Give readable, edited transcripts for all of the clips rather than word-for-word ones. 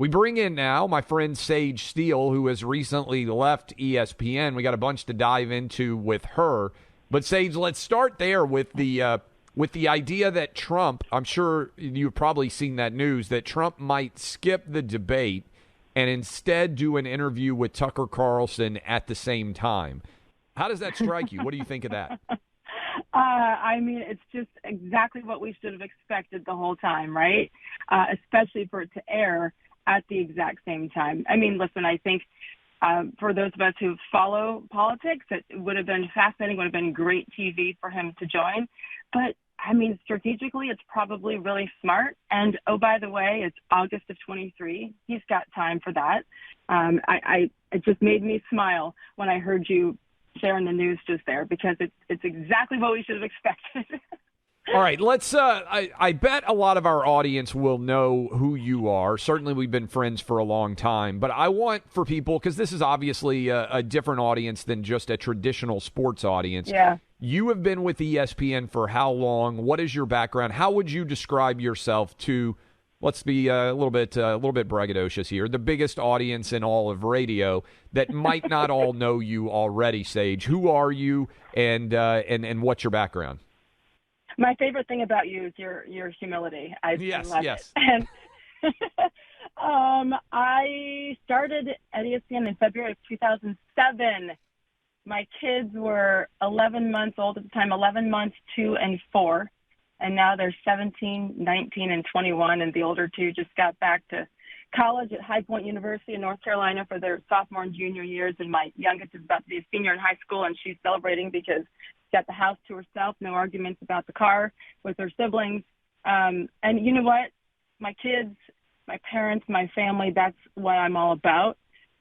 We bring in now my friend Sage Steele, who has recently left ESPN. We got a bunch to dive into with her. But Sage, let's start there with the idea that Trump, I'm sure you've probably seen that news, that Trump might skip the debate and instead do an interview with Tucker Carlson at the same time. How does that strike you? What do you think of that? I mean, it's just exactly what we should have expected the whole time, right? Especially for it to air at the exact same time. I mean, listen, I think for those of us who follow politics, it would have been fascinating, would have been great TV for him to join. But, I mean, strategically, it's probably really smart. And, oh, by the way, it's August of 23. He's got time for that. It just made me smile when I heard you sharing the news just there, because it's exactly what we should have expected. All right, let's. I bet a lot of our audience will know who you are. Certainly, we've been friends for a long time. But I want for people, because this is obviously a different audience than just a traditional sports audience. Yeah. You have been with ESPN for how long? What is your background? How would you describe yourself to? Let's be a little bit braggadocious here. The biggest audience in all of radio that might not all know you already. Sage, who are you, and what's your background? My favorite thing about you is your humility. I love yes. it. And I started at ESPN in February of 2007. My kids were 11 months old at the time, 11 months, 2 and 4. And now they're 17, 19, and 21. And the older two just got back to college at High Point University in North Carolina for their sophomore and junior years. And my youngest is about to be a senior in high school, and she's celebrating because she's got the house to herself, no arguments about the car with her siblings. And you know what? My kids, my parents, my family, that's what I'm all about.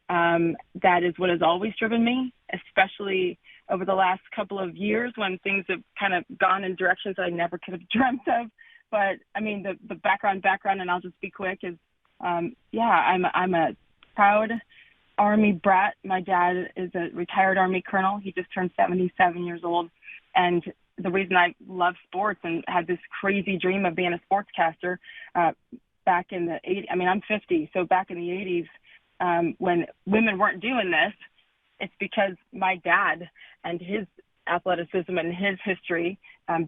That is what has always driven me, especially over the last couple of years when things have kind of gone in directions that I never could have dreamt of. But, I mean, the background, and I'll just be quick, is, I'm a proud Army brat. My dad is a retired Army colonel. He just turned 77 years old. And the reason I love sports and had this crazy dream of being a sportscaster back in the 80s, I mean, I'm 50, so back in the 80s, when women weren't doing this, it's because my dad and his athleticism and his history,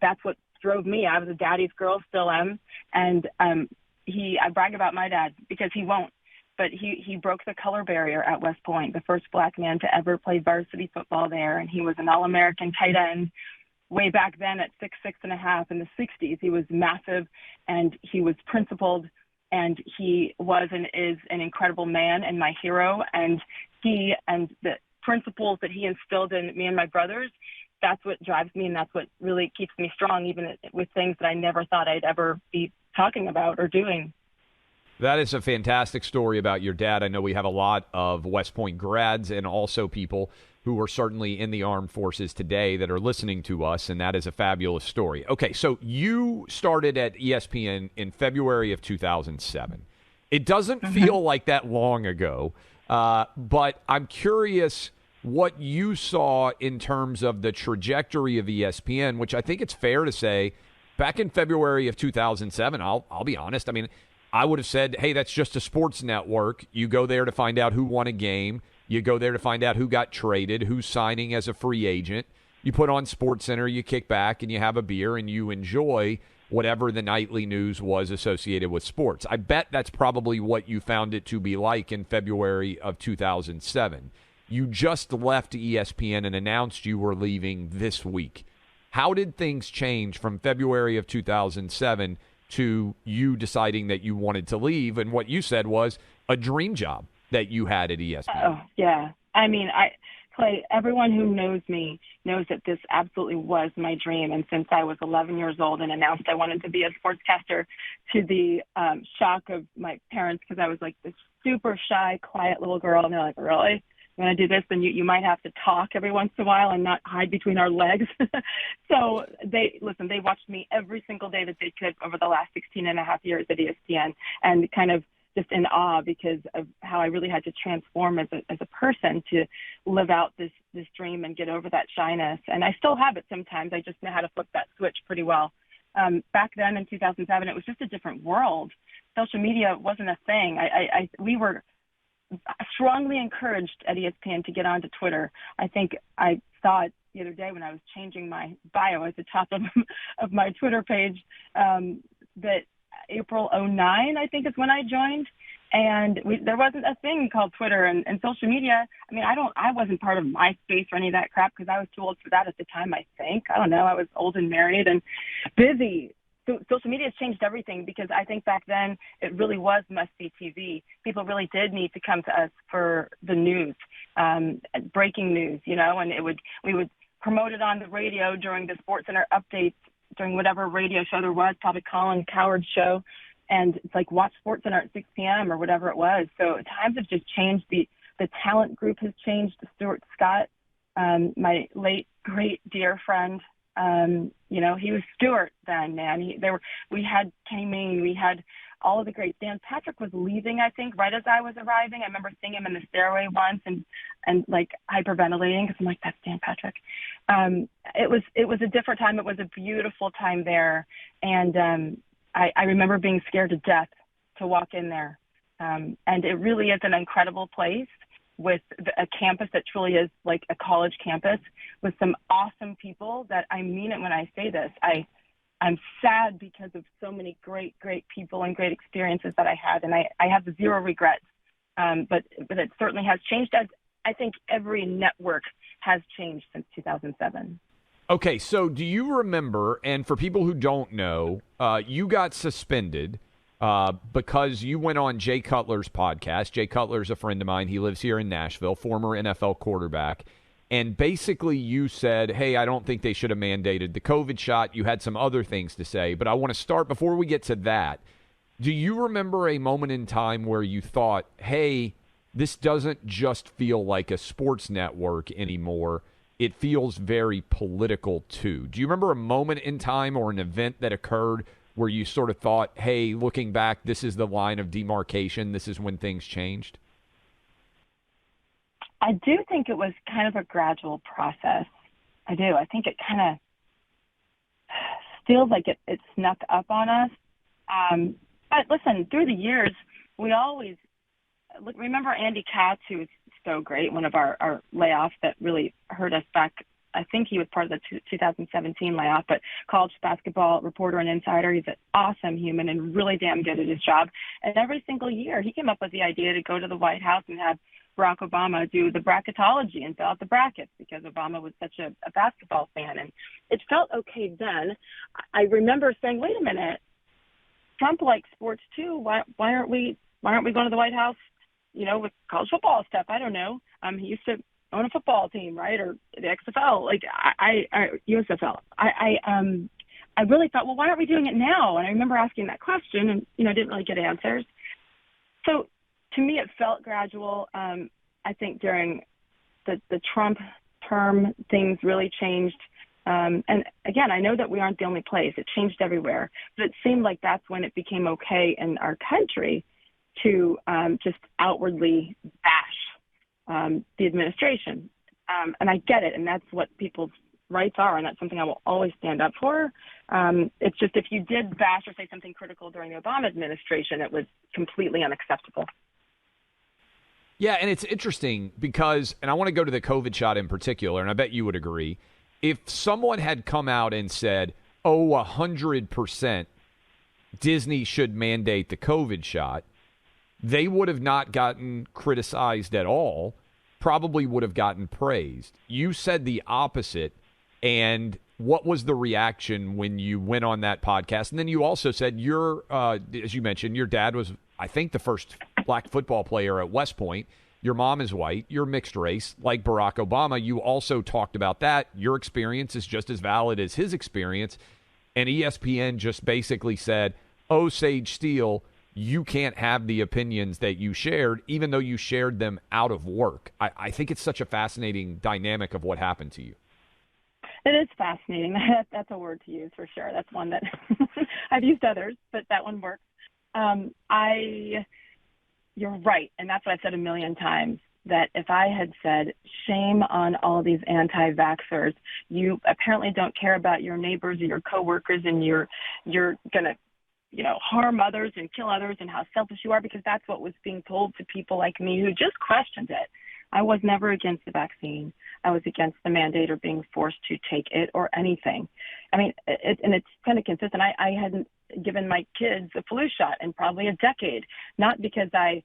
that's what drove me. I was a daddy's girl, still am. And I brag about my dad because he won't, but he broke the color barrier at West Point, the first black man to ever play varsity football there. And he was an All-American tight end way back then at 6'6.5" in the 60s. He was massive, and he was principled, and he was and is an incredible man and my hero. And he and the principles that he instilled in me and my brothers, that's what drives me, and that's what really keeps me strong, even with things that I never thought I'd ever be talking about or doing. That is a fantastic story about your dad. I know we have a lot of West Point grads and also people who are certainly in the armed forces today that are listening to us, and that is a fabulous story. Okay, so you started at ESPN in February of 2007. It doesn't feel like that long ago, but I'm curious what you saw in terms of the trajectory of ESPN, which I think it's fair to say back in February of 2007, I'll be honest, I mean, I would have said, hey, that's just a sports network. You go there to find out who won a game. You go there to find out who got traded, who's signing as a free agent. You put on SportsCenter, you kick back, and you have a beer, and you enjoy whatever the nightly news was associated with sports. I bet that's probably what you found it to be like in February of 2007. You just left ESPN and announced you were leaving this week. How did things change from February of 2007 to you deciding that you wanted to leave, and what you said was a dream job that you had at ESPN? Oh, yeah. I mean, Clay, everyone who knows me knows that this absolutely was my dream. And since I was 11 years old and announced I wanted to be a sportscaster, to the shock of my parents, because I was like this super shy, quiet little girl, and they're like, really? You want to do this? Then you might have to talk every once in a while and not hide between our legs. So they watched me every single day that they could over the last 16 and a half years at ESPN, and kind of just in awe because of how I really had to transform as a person to live out this dream and get over that shyness. And I still have it sometimes. I just know how to flip that switch pretty well. Back then in 2007, it was just a different world. social media wasn't a thing. We were strongly encouraged at ESPN to get onto Twitter. I think I saw it the other day when I was changing my bio at the top of my Twitter page, that April 2009, I think, is when I joined. And there wasn't a thing called Twitter and social media. I mean, I wasn't part of MySpace or any of that crap because I was too old for that at the time, I think. I don't know. I was old and married and busy. So social media has changed everything, because I think back then it really was must-see TV. People really did need to come to us for the news, breaking news, and we would promote it on the radio during the Sports Center updates, during whatever radio show there was, probably Colin Cowherd's show. And it's like, watch Sports Center at 6 p.m. or whatever it was. So times have just changed. The talent group has changed. Stuart Scott, my late, great, dear friend, he was Stuart then, man. We had Kenny Mayne, we had all of the greats. Dan Patrick was leaving, I think, right as I was arriving. I remember seeing him in the stairway once and like hyperventilating, because I'm like, that's Dan Patrick. It was a different time. It was a beautiful time there. And I remember being scared to death to walk in there. And it really is an incredible place, with a campus that truly is like a college campus, with some awesome people that, I mean it when I say this. I'm sad because of so many great, great people and great experiences that I had, and I have zero regrets. But it certainly has changed, as I think every network has changed since 2007. Okay, so do you remember, and for people who don't know, you got suspended because you went on Jay Cutler's podcast. Jay Cutler's a friend of mine. He lives here in Nashville, former NFL quarterback. And basically you said, hey, I don't think they should have mandated the COVID shot. You had some other things to say. But I want to start, before we get to that, do you remember a moment in time where you thought, hey, this doesn't just feel like a sports network anymore. It feels very political too. Do you remember a moment in time or an event that occurred where you sort of thought, hey, looking back, this is the line of demarcation, this is when things changed? I do think it was kind of a gradual process. I do. I think it kind of feels like it snuck up on us. But listen, through the years, we always remember Andy Katz, who was so great, one of our layoffs that really hurt us back. I think he was part of the 2017 layoff, but college basketball reporter and insider. He's an awesome human and really damn good at his job. And every single year he came up with the idea to go to the White House and have Barack Obama do the bracketology and fill out the brackets, because Obama was such a basketball fan. And it felt okay then. I remember saying, wait a minute, Trump likes sports too. Why aren't we going to the White House, with college football stuff? I don't know. He used to own a football team, right? Or the XFL, like USFL. I really thought, well, why aren't we doing it now? And I remember asking that question and, didn't really get answers. So to me, it felt gradual. I think during the Trump term, things really changed. And again, I know that we aren't the only place. It changed everywhere. But it seemed like that's when it became okay in our country to just outwardly bash the administration. And I get it, and that's what people's rights are, and that's something I will always stand up for. It's just, if you did bash or say something critical during the Obama administration, it was completely unacceptable. Yeah, and it's interesting because, and I want to go to the COVID shot in particular, and I bet you would agree, if someone had come out and said, 100% Disney should mandate the COVID shot, they would have not gotten criticized at all, probably would have gotten praised. You said the opposite, and what was the reaction when you went on that podcast? And then you also said as you mentioned, your dad was, I think, the first black football player at West Point. Your mom is white. You're mixed race, like Barack Obama. You also talked about that. Your experience is just as valid as his experience. And ESPN just basically said, Sage Steele, you can't have the opinions that you shared, even though you shared them out of work. I think it's such a fascinating dynamic of what happened to you. It is fascinating. That's a word to use for sure. That's one that I've used others, but that one works. You're right, and that's what I've said a million times, that if I had said, shame on all these anti-vaxxers, you apparently don't care about your neighbors or your coworkers, and you're going to harm others and kill others and how selfish you are, because that's what was being told to people like me who just questioned it. I was never against the vaccine. I was against the mandate or being forced to take it or anything. I mean, and it's kind of consistent. I hadn't given my kids a flu shot in probably a decade, not because I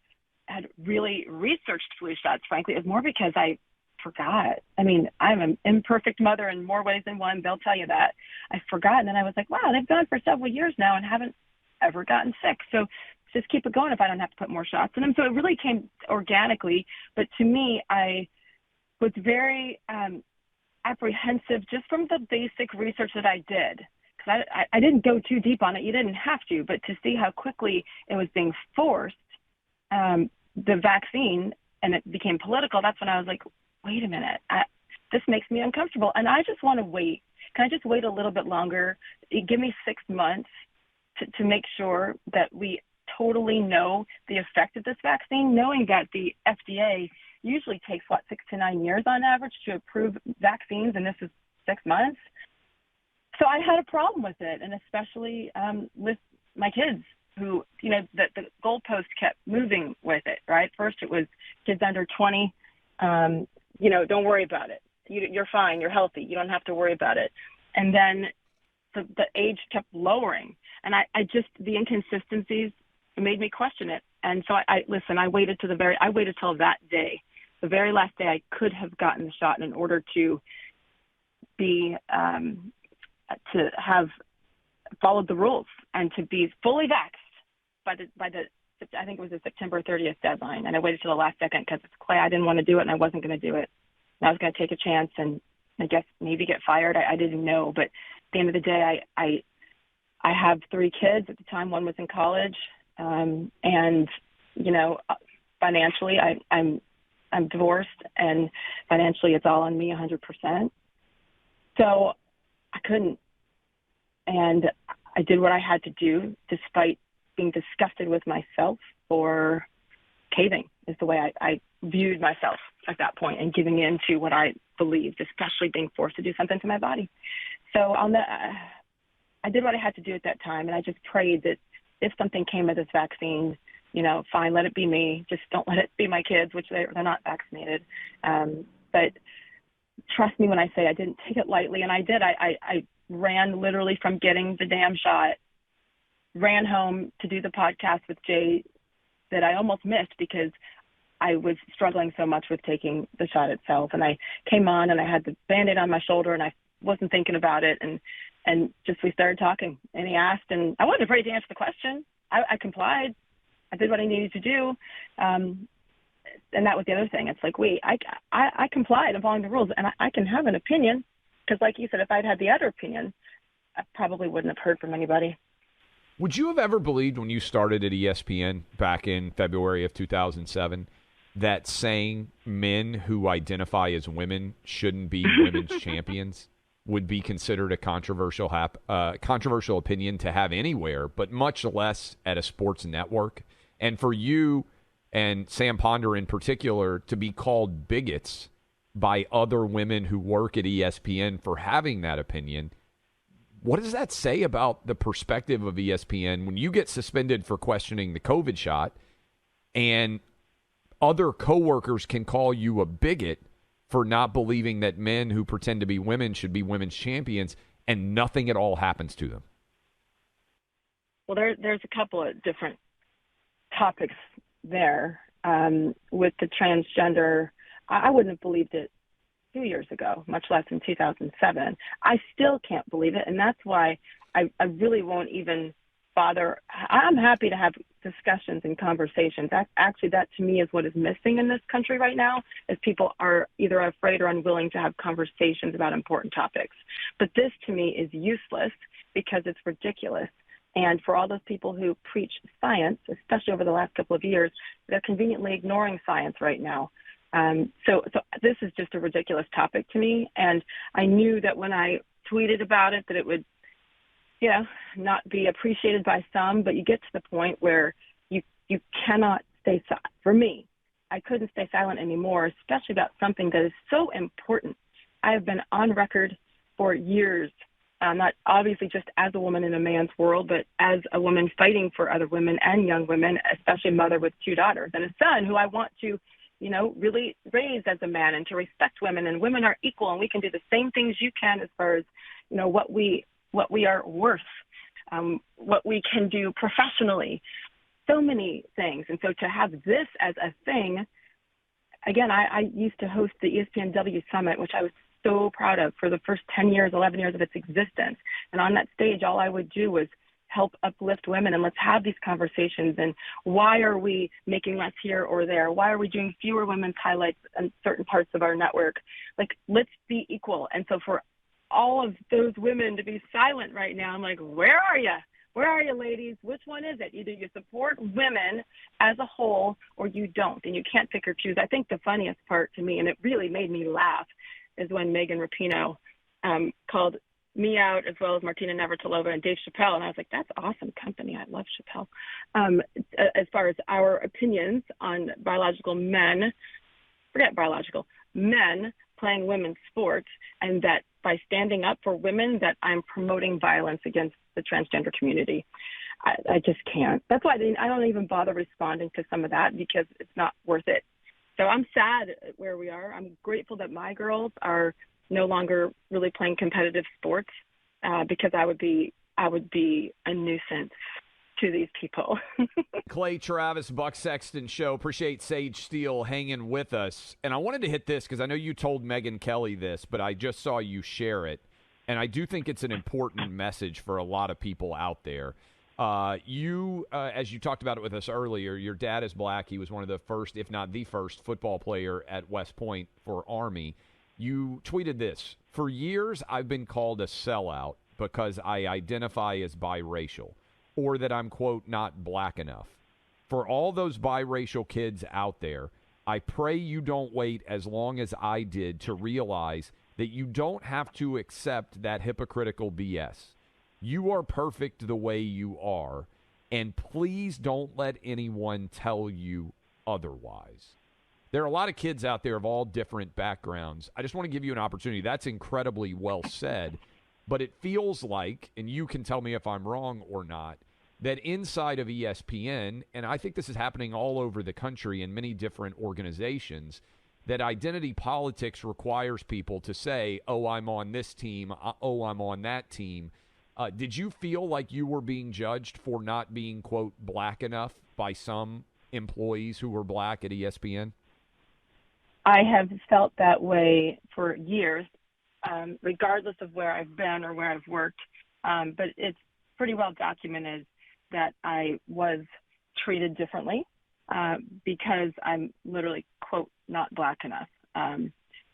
had really researched flu shots, frankly. It was more because I forgot. I mean, I'm an imperfect mother in more ways than one. They'll tell you that. I forgot. And then I was like, wow, they've gone for several years now and haven't ever gotten sick. So just keep it going if I don't have to put more shots in them. So it really came organically. But to me, I was very apprehensive just from the basic research that I did. Because I didn't go too deep on it. You didn't have to. But to see how quickly it was being forced, the vaccine, and it became political, that's when I was like, wait a minute, this makes me uncomfortable. And I just want to wait. Can I just wait a little bit longer? Give me 6 months to make sure that we totally know the effect of this vaccine, knowing that the FDA usually takes, 6 to 9 years on average to approve vaccines, and this is 6 months. So I had a problem with it, and especially with my kids who, the goalpost kept moving with it, right? First it was kids under 20, don't worry about it. You're fine, you're healthy, you don't have to worry about it. And then the age kept lowering. And I just, the inconsistencies made me question it. And so I waited till that day, the very last day I could have gotten the shot in order to be, to have followed the rules and to be fully vaxxed by the I think it was the September 30th deadline. And I waited till the last second because it's Clay. I didn't want to do it and I wasn't going to do it. And I was going to take a chance and I guess maybe get fired. I didn't know. But at the end of the day, I have 3 kids at the time. One was in college. And, financially, I'm divorced, and financially it's all on me 100%. So I couldn't. And I did what I had to do despite being disgusted with myself for caving, is the way I viewed myself at that point, and giving in to what I believed, especially being forced to do something to my body. So I did what I had to do at that time, and I just prayed that if something came of this vaccine, fine, let it be me. Just don't let it be my kids, which they're not vaccinated. But trust me when I say I didn't take it lightly, and I did. I ran literally from getting the damn shot, ran home to do the podcast with Jay that I almost missed because I was struggling so much with taking the shot itself. And I came on and I had the Band-Aid on my shoulder and I wasn't thinking about it. And just we started talking, and he asked, and I wasn't afraid to answer the question. I complied. I did what I needed to do. And that was the other thing. It's like, wait, I complied. I'm following the rules, and I can have an opinion. Because like you said, if I'd had the other opinion, I probably wouldn't have heard from anybody. Would you have ever believed when you started at ESPN back in February of 2007 that saying men who identify as women shouldn't be women's champions would be considered a controversial opinion to have anywhere, but much less at a sports network? And for you and Sam Ponder in particular to be called bigots by other women who work at ESPN for having that opinion, what does that say about the perspective of ESPN when you get suspended for questioning the COVID shot and other coworkers can call you a bigot for not believing that men who pretend to be women should be women's champions and nothing at all happens to them? Well, there's a couple of different topics there. With the transgender, I wouldn't have believed it 2 years ago, much less in 2007. I still can't believe it, and that's why I really won't even bother. I'm happy to have discussions and conversations. Actually, that to me is what is missing in this country right now, is people are either afraid or unwilling to have conversations about important topics. But this to me is useless because it's ridiculous. And for all those people who preach science, especially over the last couple of years, they're conveniently ignoring science right now. So this is just a ridiculous topic to me. And I knew that when I tweeted about it, that it would, not be appreciated by some, but you get to the point where you cannot stay silent. For me, I couldn't stay silent anymore, especially about something that is so important. I have been on record for years not obviously just as a woman in a man's world, but as a woman fighting for other women and young women, especially a mother with 2 daughters and a son who I want to, really raise as a man and to respect women. And women are equal, and we can do the same things you can as far as, what we are worth, what we can do professionally, so many things. And so to have this as a thing, again, I used to host the ESPNW Summit, which I was so proud of for the first 10 years, 11 years of its existence. And on that stage, all I would do was help uplift women, and let's have these conversations. And why are we making less here or there? Why are we doing fewer women's highlights in certain parts of our network? Like, let's be equal. And so for all of those women to be silent right now, I'm like, where are you? Where are you, ladies? Which one is it? Either you support women as a whole or you don't, and you can't pick or choose. I think the funniest part to me, and it really made me laugh, is when Megan Rapinoe called me out, as well as Martina Navratilova and Dave Chappelle. And I was like, that's awesome company. I love Chappelle. As far as our opinions on men playing women's sports, and that by standing up for women, that I'm promoting violence against the transgender community. I just can't. That's why I don't even bother responding to some of that, because it's not worth it. So I'm sad where we are. I'm grateful that my girls are no longer really playing competitive sports, because I would be a nuisance to these people. Clay Travis, Buck Sexton Show. Appreciate Sage Steele hanging with us. And I wanted to hit this because I know you told Megyn Kelly this, but I just saw you share it. And I do think it's an important message for a lot of people out there. As you talked about it with us earlier, your dad is black. He was one of the first, if not the first, football player at West Point for Army. You tweeted this: "For years, I've been called a sellout because I identify as biracial, or that I'm, quote, not black enough. For all those biracial kids out there, I pray you don't wait as long as I did to realize that you don't have to accept that hypocritical BS. You are perfect the way you are, and please don't let anyone tell you otherwise." There are a lot of kids out there of all different backgrounds. I just want to give you an opportunity. That's incredibly well said, but it feels like, and you can tell me if I'm wrong or not, that inside of ESPN, and I think this is happening all over the country in many different organizations, that identity politics requires people to say, oh, I'm on this team, oh, I'm on that team. Did you feel like you were being judged for not being, quote, black enough by some employees who were black at ESPN? I have felt that way for years, regardless of where I've been or where I've worked. But it's pretty well documented that I was treated differently because I'm literally, quote, not black enough.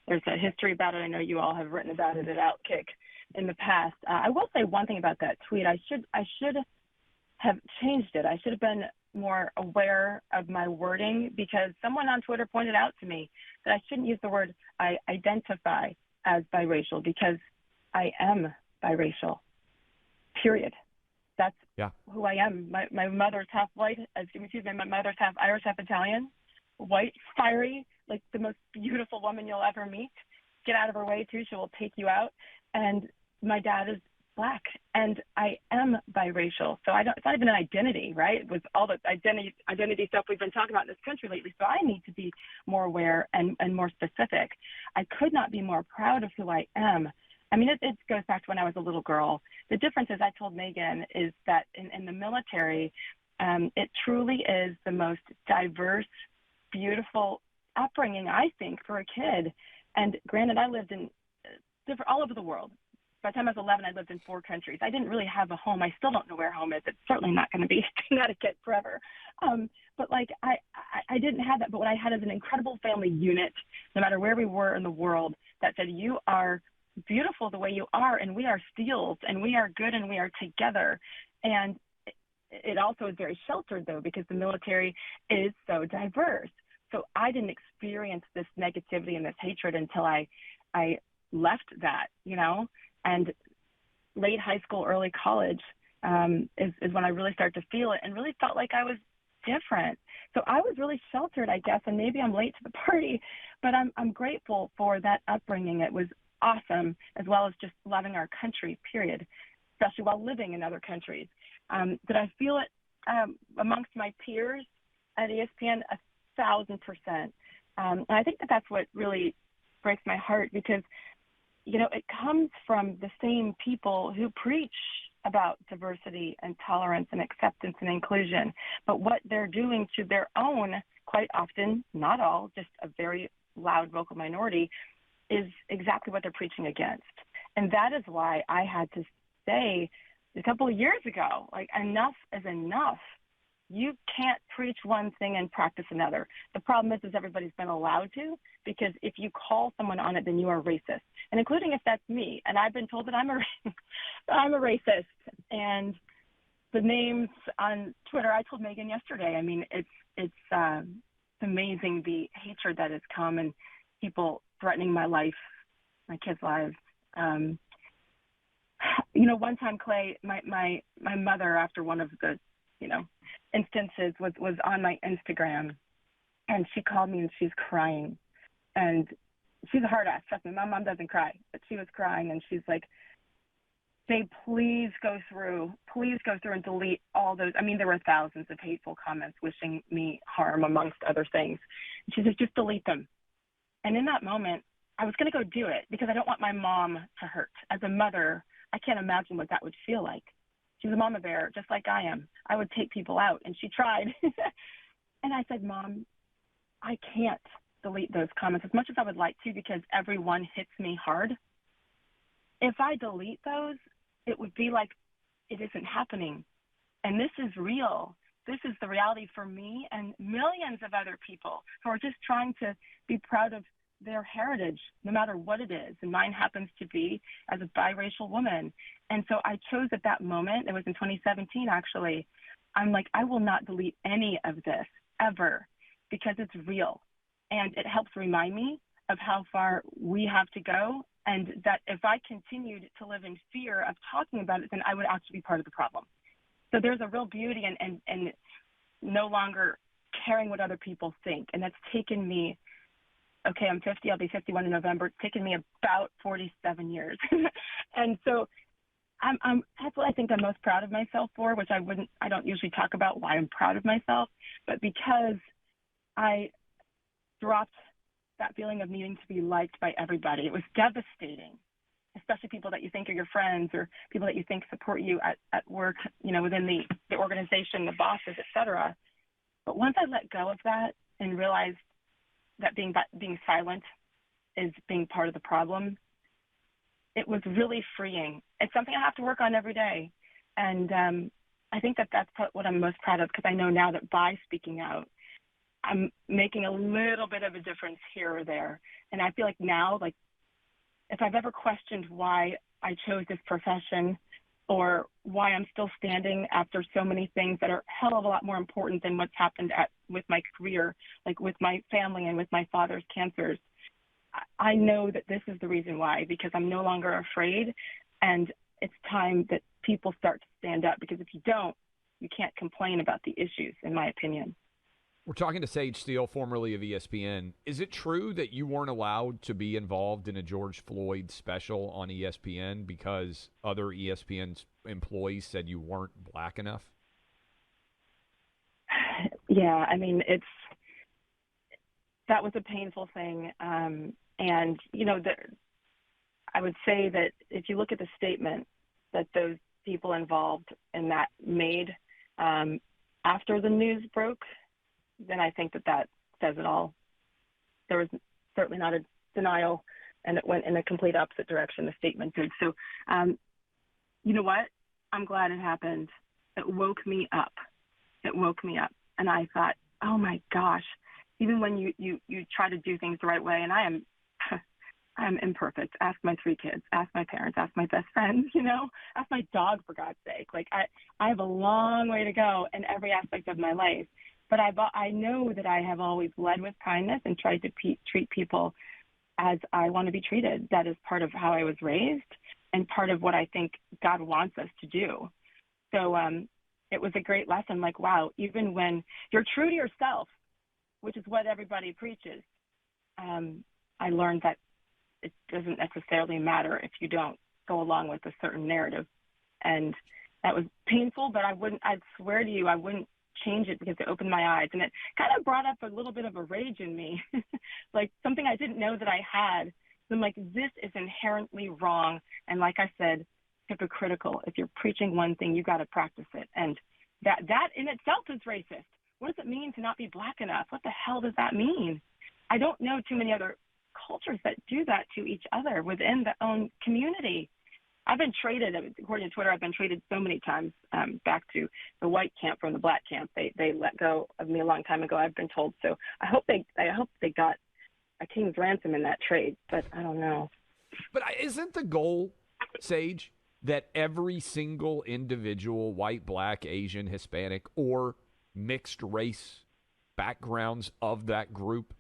There's a history about it. I know you all have written about it at Outkick in the past. I will say one thing about that tweet. I should have changed it. I should have been more aware of my wording, because someone on Twitter pointed out to me that I shouldn't use the word I identify as biracial, because I am biracial, period. That's who I am. My mother's half white, my mother's half Irish, half Italian, white, fiery, like the most beautiful woman you'll ever meet. Get out of her way too, she will take you out. And my dad is black, and I am biracial. So it's not even an identity, right? With all the identity stuff we've been talking about in this country lately. So I need to be more aware and more specific. I could not be more proud of who I am. I mean, it goes back to when I was a little girl. The difference, as I told Megan, is that in the military, it truly is the most diverse, beautiful upbringing, I think, for a kid. And granted, I lived in all over the world. By the time I was 11, I lived in 4 countries. I didn't really have a home. I still don't know where home is. It's certainly not going to be Connecticut forever. But I didn't have that. But what I had is an incredible family unit, no matter where we were in the world, that said, you are beautiful the way you are, and we are Steeles, and we are good, and we are together. And it also is very sheltered, though, because the military is so diverse. So I didn't experience this negativity and this hatred until I left that, and late high school, early college is when I really started to feel it and really felt like I was different. So I was really sheltered, I guess, and maybe I'm late to the party, but I'm grateful for that upbringing. It was awesome, as well as just loving our country, period, especially while living in other countries. Did I feel it amongst my peers at ESPN? 1,000%. And I think that that's what really breaks my heart, because, you know, it comes from the same people who preach about diversity and tolerance and acceptance and inclusion. But what they're doing to their own, quite often, not all, just a very loud vocal minority, is exactly what they're preaching against. And that is why I had to say a couple of years ago, like, enough is enough. You can't preach one thing and practice another. The problem is everybody's been allowed to, because if you call someone on it, then you are racist, and including if that's me. And I've been told that I'm a racist. And the names on Twitter, I told Megan yesterday, I mean, it's amazing the hatred that has come, and people threatening my life, my kids' lives. You know, one time, Clay, my mother, after one of the, you know, instances, was on my Instagram, and she called me and she's crying, and she's a hard ass. Trust me, my mom doesn't cry, but she was crying, and she's like, "Babe, please go through and delete all those." I mean, there were thousands of hateful comments wishing me harm, amongst other things. And she said, "Just delete them." And in that moment, I was going to go do it, because I don't want my mom to hurt. As a mother, I can't imagine what that would feel like. She's a mama bear, just like I am. I would take people out, and she tried. And I said, "Mom, I can't delete those comments as much as I would like to, because everyone hits me hard. If I delete those, it would be like it isn't happening. And this is real. This is the reality for me and millions of other people who are just trying to be proud of their heritage, no matter what it is. And mine happens to be as a biracial woman." And so I chose at that moment, it was in 2017 actually, I'm like, I will not delete any of this ever, because it's real. And it helps remind me of how far we have to go, and that if I continued to live in fear of talking about it, then I would actually be part of the problem. So there's a real beauty in no longer caring what other people think. And that's taken me, okay, I'm 50, I'll be 51 in November. It's taken me about 47 years. And so that's what I think I'm most proud of myself for, which I don't usually talk about why I'm proud of myself, but because I dropped that feeling of needing to be liked by everybody. It was devastating, especially people that you think are your friends, or people that you think support you at work, you know, within the organization, the bosses, et cetera. But once I let go of that and realized that being silent is being part of the problem, it was really freeing. It's something I have to work on every day. And I think that that's what I'm most proud of, because I know now that by speaking out, I'm making a little bit of a difference here or there. And I feel like now, like, if I've ever questioned why I chose this profession, or why I'm still standing after so many things that are a hell of a lot more important than what's happened with my career, like with my family and with my father's cancers, I know that this is the reason why, because I'm no longer afraid, and it's time that people start to stand up, because if you don't, you can't complain about the issues, in my opinion. We're talking to Sage Steele, formerly of ESPN. Is it true that you weren't allowed to be involved in a George Floyd special on ESPN because other ESPN employees said you weren't black enough? Yeah, I mean, that was a painful thing. And, you know, I would say that if you look at the statement that those people involved in that made after the news broke, then I think that says it all. There was certainly not a denial, and it went in a complete opposite direction, the statement did. So, you know what? I'm glad it happened. It woke me up. And I thought, oh my gosh, even when you try to do things the right way, and I am imperfect. Ask my 3 kids, ask my parents, ask my best friend, you know, ask my dog, for God's sake. Like, I have a long way to go in every aspect of my life. But I know that I have always led with kindness and tried to treat people as I want to be treated. That is part of how I was raised, and part of what I think God wants us to do. So it was a great lesson. Like, wow, even when you're true to yourself, which is what everybody preaches, I learned that it doesn't necessarily matter if you don't go along with a certain narrative. And that was painful, but I'd swear to you, I wouldn't change it because it opened my eyes. And it kind of brought up a little bit of a rage in me, like something I didn't know that I had. I'm like, this is inherently wrong. And like I said, hypocritical. If you're preaching one thing, you got to practice it. And that in itself is racist. What does it mean to not be black enough? What the hell does that mean? I don't know too many other cultures that do that to each other within their own community. I've been traded, according to Twitter, I've been traded so many times back to the white camp from the black camp. They let go of me a long time ago, I've been told. So I hope they got a king's ransom in that trade, but I don't know. But isn't the goal, Sage, that every single individual, white, black, Asian, Hispanic, or mixed race backgrounds of that group,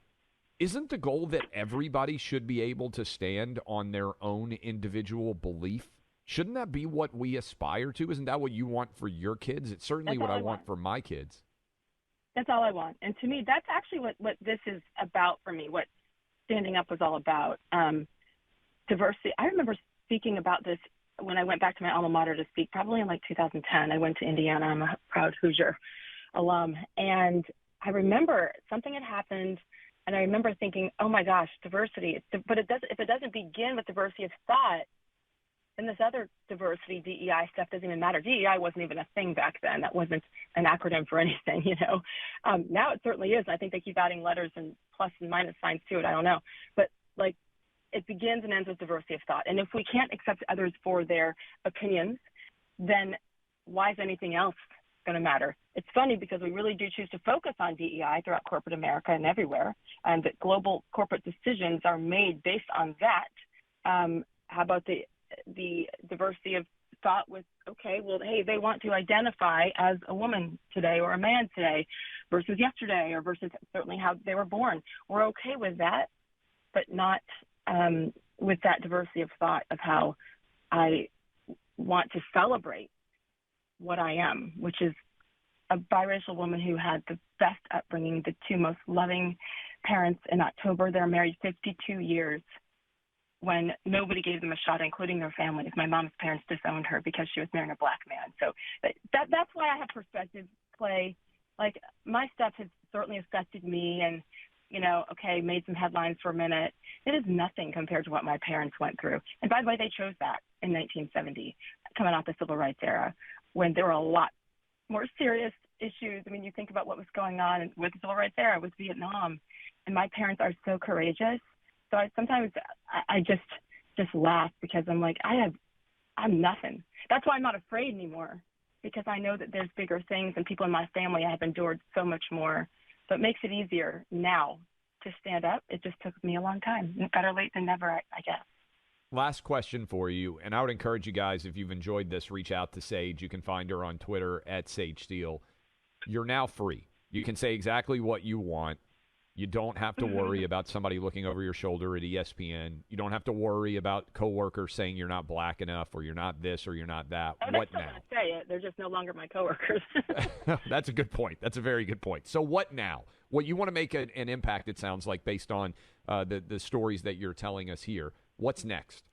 isn't the goal that everybody should be able to stand on their own individual belief? Shouldn't that be what we aspire to? Isn't that what you want for your kids? It's certainly what I want for my kids. That's all I want. And to me, that's actually what this is about for me, what standing up was all about. Diversity. I remember speaking about this when I went back to my alma mater to speak, probably in like 2010. I went to Indiana. I'm a proud Hoosier alum. And I remember something had happened, and I remember thinking, oh my gosh, diversity. But if it doesn't begin with diversity of thought, then this other diversity, DEI stuff doesn't even matter. DEI wasn't even a thing back then. That wasn't an acronym for anything, you know. Now it certainly is. I think they keep adding letters and plus and minus signs to it. I don't know. But like, it begins and ends with diversity of thought. And if we can't accept others for their opinions, then why is anything else going to matter? It's funny because we really do choose to focus on DEI throughout corporate America and everywhere, and that global corporate decisions are made based on that. How about the diversity of thought with, okay, well, hey, they want to identify as a woman today or a man today versus yesterday or versus certainly how they were born. We're okay with that, but not with that diversity of thought of how I want to celebrate what I am, which is a biracial woman who had the best upbringing, the two most loving parents. In October, they're married 52 years when nobody gave them a shot, including their families. My mom's parents disowned her because she was marrying a black man. So that's why I have perspective, Clay. Like, my stuff has certainly affected me and, you know, okay, made some headlines for a minute. It is nothing compared to what my parents went through. And by the way, they chose that in 1970, coming off the Civil Rights era, when there were a lot more serious issues. I mean, you think about what was going on with the Civil Rights era, with Vietnam, and my parents are so courageous. So sometimes I just laugh because I'm like, I'm nothing. That's why I'm not afraid anymore, because I know that there's bigger things, and people in my family have endured so much more. So it makes it easier now to stand up. It just took me a long time. Better late than never, I guess. Last question for you, and I would encourage you guys, if you've enjoyed this, reach out to Sage. You can find her on Twitter at Sage Steele. You're now free. You can say exactly what you want. You don't have to worry about somebody looking over your shoulder at ESPN. You don't have to worry about coworkers saying you're not black enough or you're not this or you're not that. Oh, what now? Going to say it. They're just no longer my coworkers. That's a good point. That's a very good point. So what now? Well, you want to make an impact, it sounds like, based on the stories that you're telling us here. What's next?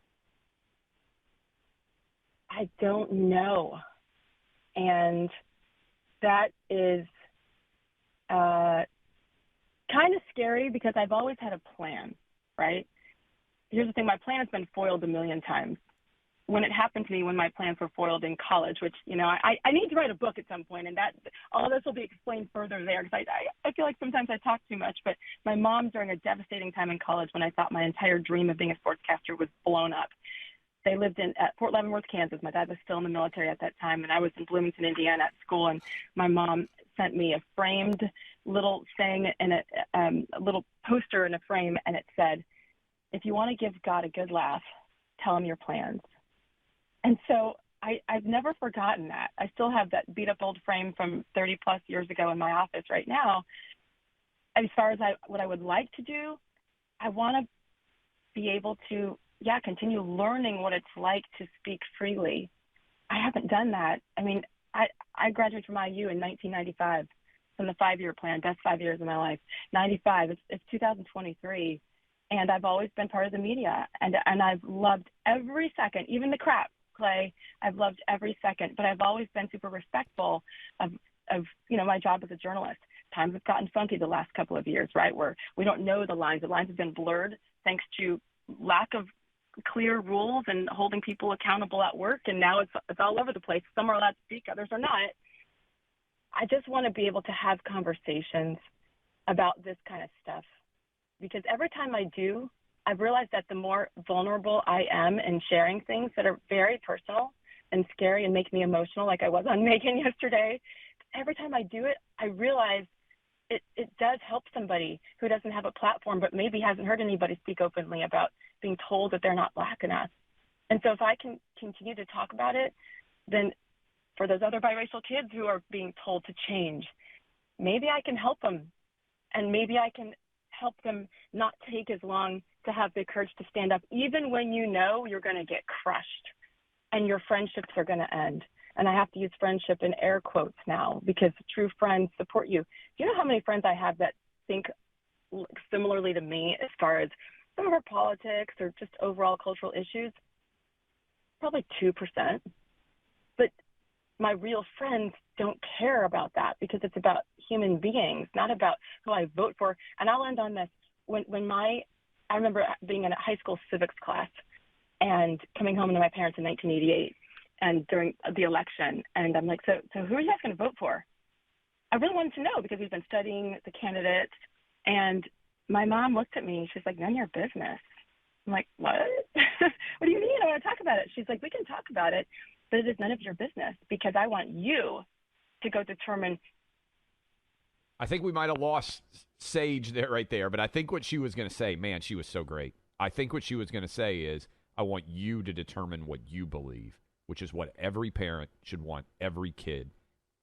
I don't know. And that is kind of scary because I've always had a plan, right? Here's the thing. My plan has been foiled a million times. When it happened to me, when my plans were foiled in college, which, you know, I need to write a book at some point, and that all this will be explained further there, because I feel like sometimes I talk too much. But my mom, during a devastating time in college when I thought my entire dream of being a sportscaster was blown up, they lived at Fort Leavenworth, Kansas. My dad was still in the military at that time, and I was in Bloomington, Indiana at school, and my mom sent me a framed little thing and a little poster in a frame, and it said, if you want to give God a good laugh, tell him your plans. And so I've never forgotten that. I still have that beat-up old frame from 30-plus years ago in my office right now. As far as what I would like to do, I want to be able to, continue learning what it's like to speak freely. I haven't done that. I mean, I graduated from IU in 1995 from the 5-year plan, best 5 years of my life. 95, it's 2023. And I've always been part of the media, and I've loved every second, even the crap, Clay. I've loved every second, but I've always been super respectful of my job as a journalist. Times have gotten funky the last couple of years, right, where we don't know the lines. The lines have been blurred thanks to lack of clear rules and holding people accountable at work, and now it's all over the place. Some are allowed to speak, others are not. I just want to be able to have conversations about this kind of stuff, because every time I do, I've realized that the more vulnerable I am in sharing things that are very personal and scary and make me emotional, like I was on Megan yesterday, every time I do it, I realize it does help somebody who doesn't have a platform but maybe hasn't heard anybody speak openly about being told that they're not Black enough. And so if I can continue to talk about it, then for those other biracial kids who are being told to change, maybe I can help them, and maybe I can help them not take as long to have the courage to stand up, even when you know you're going to get crushed and your friendships are going to end. And I have to use friendship in air quotes now, because true friends support you. Do you know how many friends I have that think similarly to me as far as some of our politics or just overall cultural issues? Probably 2%. But my real friends don't care about that, because it's about human beings, not about who I vote for. And I'll end on this. I remember being in a high school civics class and coming home to my parents in 1988 and during the election. And I'm like, so who are you guys going to vote for? I really wanted to know, because we've been studying the candidates. And my mom looked at me. She's like, none of your business. I'm like, what? What do you mean? I want to talk about it. She's like, we can talk about it, but it is none of your business, because I want you to go determine. I think we might have lost Sage there, right there, but I think what she was going to say, man, she was so great. I think what she was going to say is, I want you to determine what you believe, which is what every parent should want every kid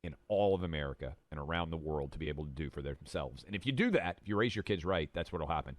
in all of America and around the world to be able to do for themselves. And if you do that, if you raise your kids right, that's what will happen.